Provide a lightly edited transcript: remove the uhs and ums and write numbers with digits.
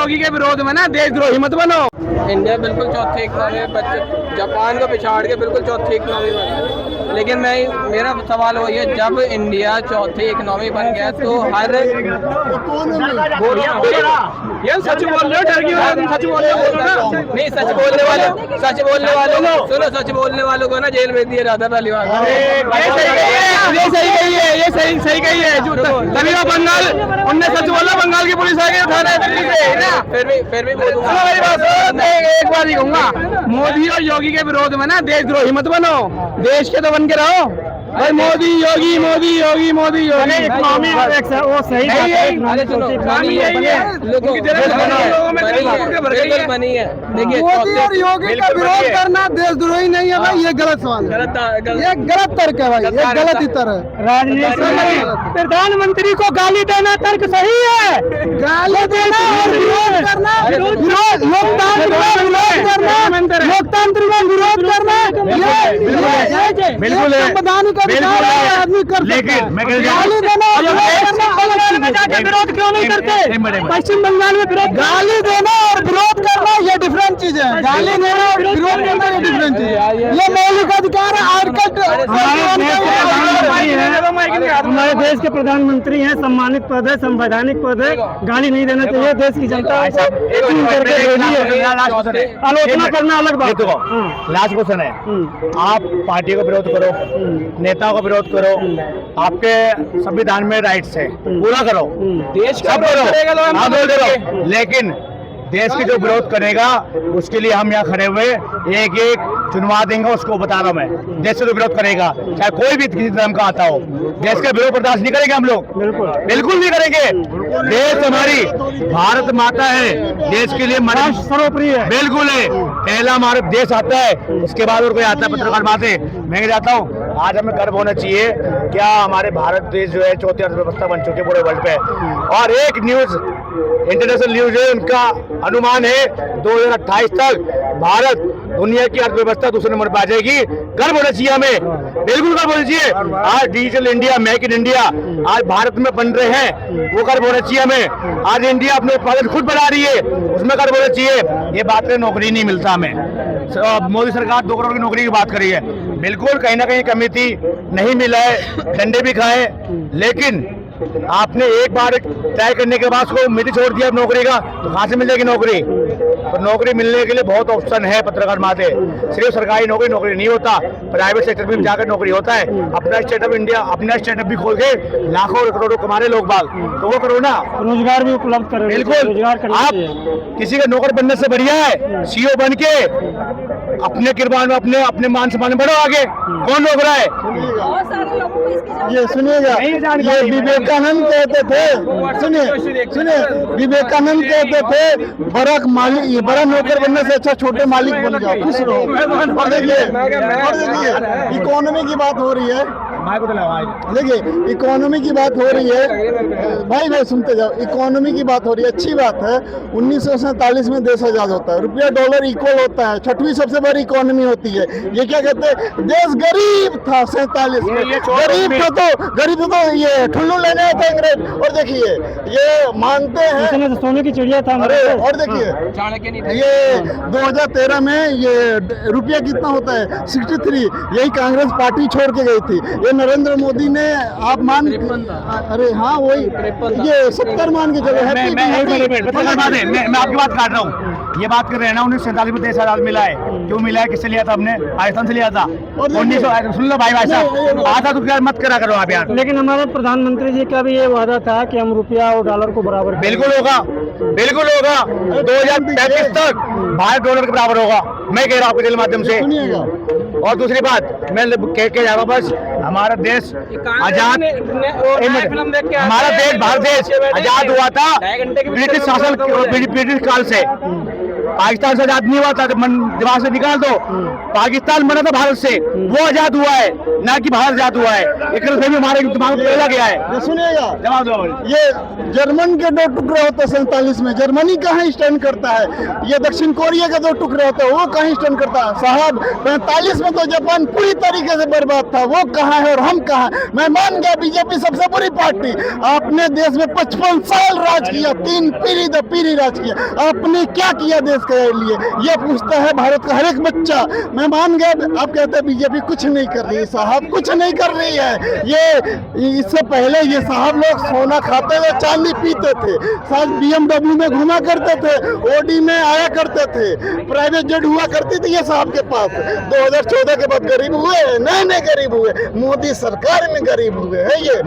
योगी के विरोध में ना देशद्रोही मत बनो। इंडिया बिल्कुल चौथे इकोनॉमी में जापान को पिछाड़ के बिल्कुल चौथी इकोनॉमी बन। लेकिन मेरा सवाल वही है, जब इंडिया चौथी इकोनॉमी बन गया तो हर ये सच बोल रहे हो, डर की बात नहीं, सच बोल रहे हो ना। नहीं, सच बोलने वालों सच बोलने वालों को ना जेल भेज दिया जाता पहली बार। ये सही कही है, ये सही कही है। तभी वो बंगाल उनने सच बोला, बंगाल की पुलिस आ गई उठाने दिल्ली से ना। फिर भी बोलूंगा, एक बार ही कहूंगा, मोदी और योगी के विरोध में ना देशद्रोही मत बनो, देश के तो बन के रहो भाई। मोदी योगी मोदी योगी मोदी योगी इकोनॉमी वो सही है। अरे सुनो, बनी है, बनी है। देखिए, मोदी और योगी का विरोध करना देशद्रोही नहीं है भाई, ये गलत सवाल है, ये गलत तर्क है भाई, ये गलत ही तर्क है। राजनीति प्रधानमंत्री को गाली देना तर्क सही है, गाली देना और विरोध करना, लोकतंत्र का विरोध करना, ये बिल्कुल है, संवैधानिक अधिकार है, आदमी कर सकता है। गाली देना और विरोध क्यों नहीं करते? पश्चिम बंगाल में विरोध, गाली देना और विरोध करना ये डिफरेंट चीज है। गाली देना और विरोध करना ये डिफरेंट चीज है, ये मौलिक अधिकार है। हमारे देश के प्रधानमंत्री हैं, सम्मानित पद है, संवैधानिक पद है, गाली नहीं देना चाहिए। देश की जनता आलोचना करना अलग बात। लास्ट क्वेश्चन है, आप पार्टी को विरोध करो, नेताओं का विरोध करो, आपके संविधान में राइट्स है, पूरा करो, देश सब करो, लेकिन देश की जो विरोध करेगा उसके लिए हम यहाँ खड़े हुए एक एक चुनवा देंगे। उसको बता रहा हूँ मैं, देश से जो विरोध करेगा चाहे कोई भी किसी धर्म का आता हो, देश का विरोध बर्दाश्त नहीं करेंगे हम लोग, बिल्कुल नहीं करेंगे। देश हमारी भारत माता है, देश के लिए मरण सर्वोपरि है, बिल्कुल है। पहला हमारा देश आता है, उसके बाद और कोई आता है पत्रकार बातें। मैं कहता हूँ आज हमें गर्व होना चाहिए, क्या हमारे भारत देश जो है चौथी अर्थव्यवस्था बन चुकी है पूरे वर्ल्ड पे। और एक न्यूज इंटरनेशनल न्यूज है, उनका अनुमान है 2028 तक भारत दुनिया की अर्थव्यवस्था दूसरे नंबर पर आ जाएगी। गर्व होना चाहिए हमें, बिल्कुल गर्व होना चाहिए। आज digital India, make in India आज भारत में बन रहे हैं, वो गर्व होना चाहिए हमें। आज इंडिया अपने उत्पादन खुद बढ़ा रही है, उसमें गर्व होना चाहिए। ये बात है, नौकरी नहीं मिलता हमें, मोदी सरकार 2 करोड़ की नौकरी की बात करी है, बिल्कुल कहीं ना कहीं कमी थी, नहीं मिला है, डंडे भी खाए, लेकिन आपने एक बार तय करने के बाद उसको उम्मीद छोड़ दिया नौकरी का, तो कहाँ से मिल जाएगी नौकरी? तो नौकरी मिलने के लिए बहुत ऑप्शन है पत्रकार माते, सिर्फ सरकारी नौकरी नहीं होता, प्राइवेट सेक्टर में जाकर नौकरी होता है। अपना स्टार्टअप इंडिया, अपना स्टार्टअप भी खोल के लाखों करोड़ों कमा रहे लोग बाग, तो वो करो ना, रोजगार भी उपलब्ध करें। बिल्कुल, आप किसी का नौकर बनने से बढ़िया है सीईओ बन के अपने किरदार में अपने मान सम्मान में बढ़ो आगे। कौन रोक रहा है? ये सुनिएगा, ये विवेकानंद कहते थे, सुनिए विवेकानंद कहते थे बड़ा नौकर बनने से अच्छा छोटे मालिक बन जाओ, खुश रहो। और देखिए इकोनॉमी की बात हो रही है, देखिए इकोनॉमी की बात हो रही है भाई सुनते जाओ, इकोनॉमी की बात हो रही है, अच्छी बात है। 1947 में देश आजाद होता है, रुपया डॉलर इक्वल होता है, 6वीं सबसे बड़ी इकोनॉमी होती है। ये क्या कहते हैं, देश गरीब था 47 में, गरीब था तो ये ठुल्लू लेने आए थे अंग्रेज। और देखिए ये मानते हैं सोने की चिड़िया था। अरे और देखिए ये 2013 में ये रुपया कितना होता है 63, यही कांग्रेस पार्टी छोड़ के गई थी। ये नरेंद्र मोदी ने आप मान, अरे हाँ वही ये 70 मान के चलो। मैं आपकी बात काट रहा हूँ, ये बात कर रहे हैं ना 1947 में देश आजाद मिला है, क्यों मिला है, किससे लिया था हमने? पाकिस्तान से लिया था 1900। सुन लो भाई साहब, आधा तो क्या मत करा करो आप यार। लेकिन हमारे प्रधानमंत्री जी का भी ये वादा था कि हम रुपया और डॉलर को बराबर, बिल्कुल होगा, बिल्कुल होगा। 2035 तक भारत डॉलर के बराबर होगा, मैं कह रहा हूँ आपके दिल माध्यम से। और दूसरी बात मैं कह के जा रहा हूँ, बस हमारा देश आजाद, हमारा देश भारत देश आजाद हुआ था ब्रिटिश शासन, ब्रिटिश काल से। पाकिस्तान से आजाद नहीं हुआ था, दिमाग से निकाल दो। पाकिस्तान बना था भारत से, वो आजाद हुआ है, ना कि भारत आजाद हुआ है। एक तरह से हमारे दिमाग में पहला गया है। सुनिएगा, जवाब दो। ये जर्मन के 2 टुकड़े होते हैं 47 में, जर्मनी कहाँ स्टैंड करता है? ये दक्षिण कोरिया के 2 टुकड़े होते हैं, वो कहाँ स्टैंड करता है? साहब 45 में तो जापान पूरी तरीके से बर्बाद था, वो कहाँ है और हम कहाँ? मैं मान गया बीजेपी सबसे बुरी पार्टी। आपने देश में 55 साल राज किया, 3 पीढ़ी राज किया, आपने क्या किया देश के लिए? ये पूछता है भारत का हर एक बच्चा। मैं मान गया, आप कहते हैं बीजेपी कुछ नहीं कर रही है। साहब कुछ नहीं कर रही है। ये इससे पहले ये साहब लोग सोना खाते थे, चांदी पीते थे, साथ BMW में घुमा करते थे, OD में आया करते थे, प्राइवेट जेट हुआ करती थी ये साहब के पास। 2014 के बाद गरीब हुए? नहीं गरीब हुए, मोदी सरकार में गरीब हुए है ये।